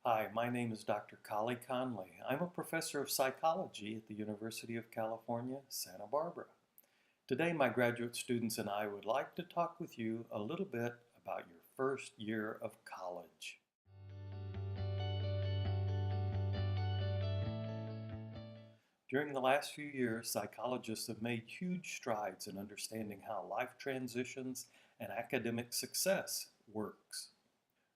Hi, my name is Dr. Collie Conley. I'm a professor of psychology at the University of California, Santa Barbara. Today, my graduate students and I would like to talk with you a little bit about your first year of college. During the last few years, psychologists have made huge strides in understanding how life transitions and academic success works.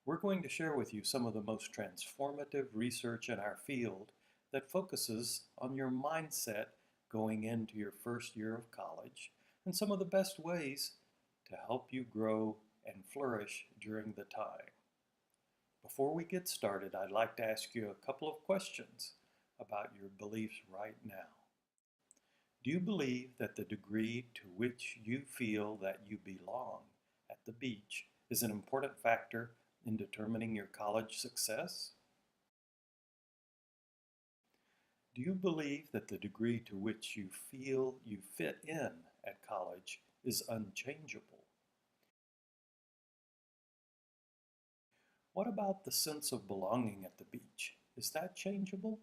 We're going to share with you some of the most transformative research in our field that focuses on your mindset going into your first year of college and some of the best ways to help you grow and flourish during the time. Before we get started, I'd like to ask you a couple of questions about your beliefs right now. Do you believe that the degree to which you feel that you belong at the beach is an important factor in determining your college success? Do you believe that the degree to which you feel you fit in at college is unchangeable? What about the sense of belonging at the beach? Is that changeable?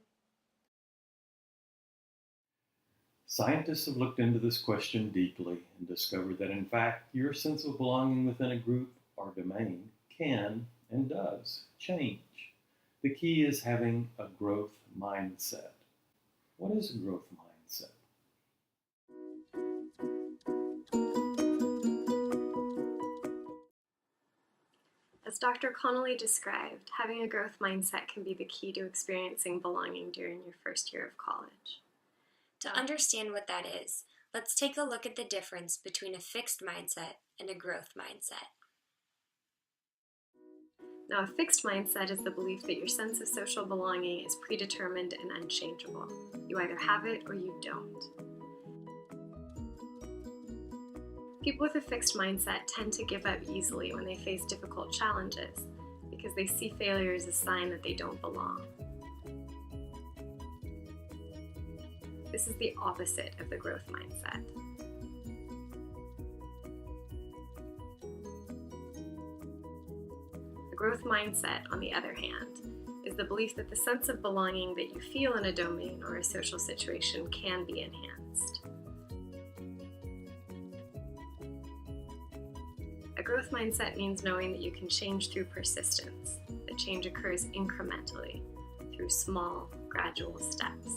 Scientists have looked into this question deeply and discovered that in fact your sense of belonging within a group or domain can and does change. The key is having a growth mindset. What is a growth mindset? As Dr. Connolly described, having a growth mindset can be the key to experiencing belonging during your first year of college. To understand what that is, let's take a look at the difference between a fixed mindset and a growth mindset. Now, a fixed mindset is the belief that your sense of social belonging is predetermined and unchangeable. You either have it or you don't. People with a fixed mindset tend to give up easily when they face difficult challenges because they see failure as a sign that they don't belong. This is the opposite of the growth mindset. The growth mindset, on the other hand, is the belief that the sense of belonging that you feel in a domain or a social situation can be enhanced. A growth mindset means knowing that you can change through persistence, that change occurs incrementally, through small, gradual steps.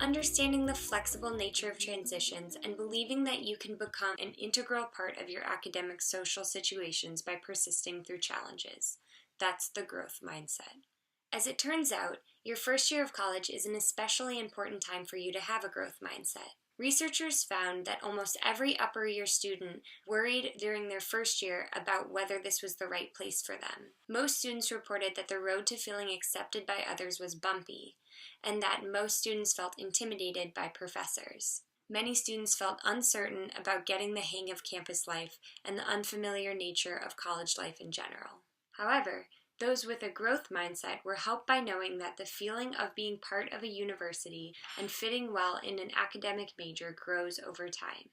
Understanding the flexible nature of transitions and believing that you can become an integral part of your academic social situations by persisting through challenges. That's the growth mindset. As it turns out, your first year of college is an especially important time for you to have a growth mindset. Researchers found that almost every upper year student worried during their first year about whether this was the right place for them. Most students reported that the road to feeling accepted by others was bumpy, and that most students felt intimidated by professors. Many students felt uncertain about getting the hang of campus life and the unfamiliar nature of college life in general. However, those with a growth mindset were helped by knowing that the feeling of being part of a university and fitting well in an academic major grows over time.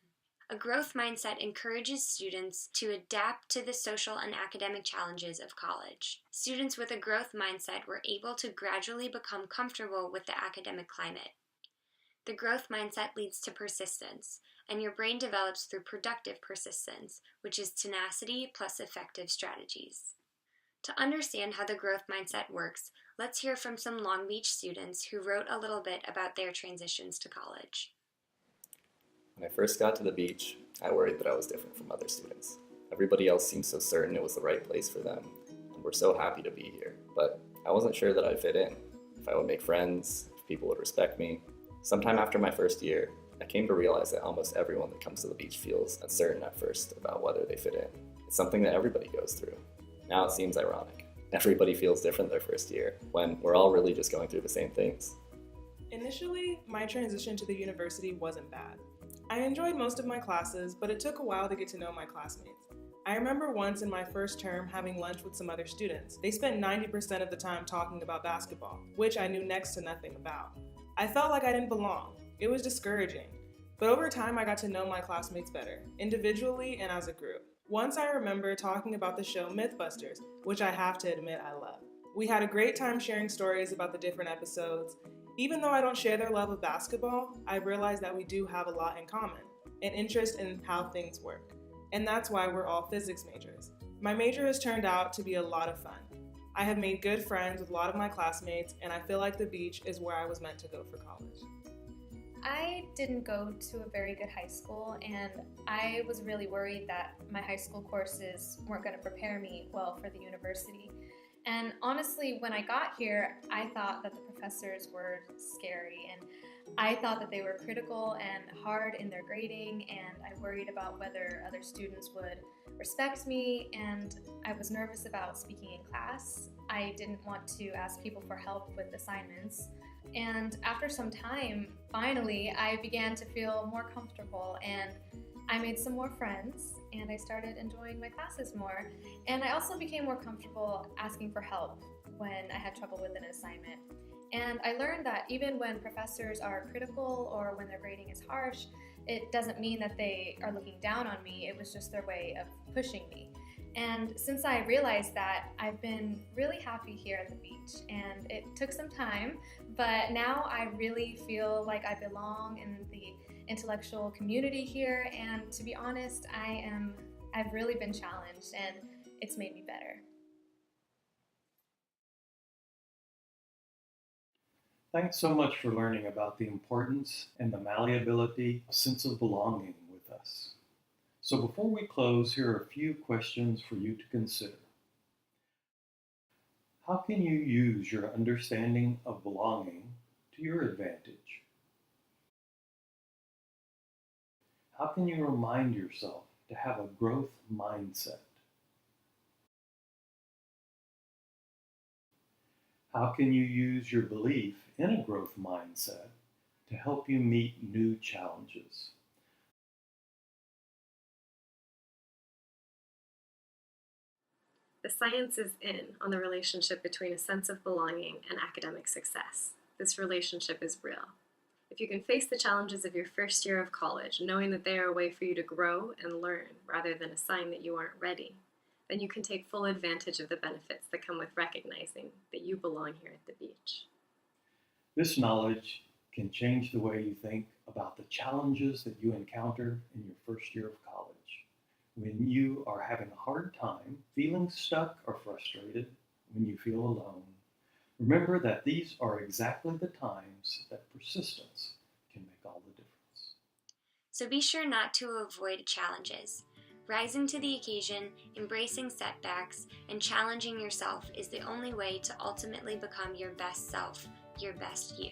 A growth mindset encourages students to adapt to the social and academic challenges of college. Students with a growth mindset were able to gradually become comfortable with the academic climate. The growth mindset leads to persistence, and your brain develops through productive persistence, which is tenacity plus effective strategies. To understand how the growth mindset works, let's hear from some Long Beach students who wrote a little bit about their transitions to college. When I first got to the beach, I worried that I was different from other students. Everybody else seemed so certain it was the right place for them, and were so happy to be here. But I wasn't sure that I'd fit in, if I would make friends, if people would respect me. Sometime after my first year, I came to realize that almost everyone that comes to the beach feels uncertain at first about whether they fit in. It's something that everybody goes through. Now it seems ironic. Everybody feels different their first year, when we're all really just going through the same things. Initially, my transition to the university wasn't bad. I enjoyed most of my classes, but it took a while to get to know my classmates. I remember once in my first term having lunch with some other students. They spent 90% of the time talking about basketball, which I knew next to nothing about. I felt like I didn't belong. It was discouraging. But over time, I got to know my classmates better, individually and as a group. Once I remember talking about the show Mythbusters, which I have to admit I love. We had a great time sharing stories about the different episodes. Even though I don't share their love of basketball, I realized that we do have a lot in common, an interest in how things work. And that's why we're all physics majors. My major has turned out to be a lot of fun. I have made good friends with a lot of my classmates, and I feel like the beach is where I was meant to go for college. I didn't go to a very good high school, and I was really worried that my high school courses weren't going to prepare me well for the university. And honestly, when I got here, I thought that the professors were scary, and I thought that they were critical and hard in their grading, and I worried about whether other students would respect me, and I was nervous about speaking in class. I didn't want to ask people for help with assignments. And after some time, finally, I began to feel more comfortable, and I made some more friends, and I started enjoying my classes more. And I also became more comfortable asking for help when I had trouble with an assignment. And I learned that even when professors are critical or when their grading is harsh, it doesn't mean that they are looking down on me. It was just their way of pushing me. And since I realized that, I've been really happy here at the beach. And it took some time, but now I really feel like I belong in the intellectual community here. And to be honest, I've really been challenged, and it's made me better. Thanks so much for learning about the importance and the malleability of sense of belonging with us. So before we close, here are a few questions for you to consider. How can you use your understanding of belonging to your advantage? How can you remind yourself to have a growth mindset? How can you use your belief in a growth mindset to help you meet new challenges? The science is in on the relationship between a sense of belonging and academic success. This relationship is real. If you can face the challenges of your first year of college, knowing that they are a way for you to grow and learn rather than a sign that you aren't ready, then you can take full advantage of the benefits that come with recognizing that you belong here at the beach. This knowledge can change the way you think about the challenges that you encounter in your first year of college. When you are having a hard time, feeling stuck or frustrated, when you feel alone, remember that these are exactly the times that persistence can make all the difference. So be sure not to avoid challenges. Rising to the occasion, embracing setbacks, and challenging yourself is the only way to ultimately become your best self, your best you.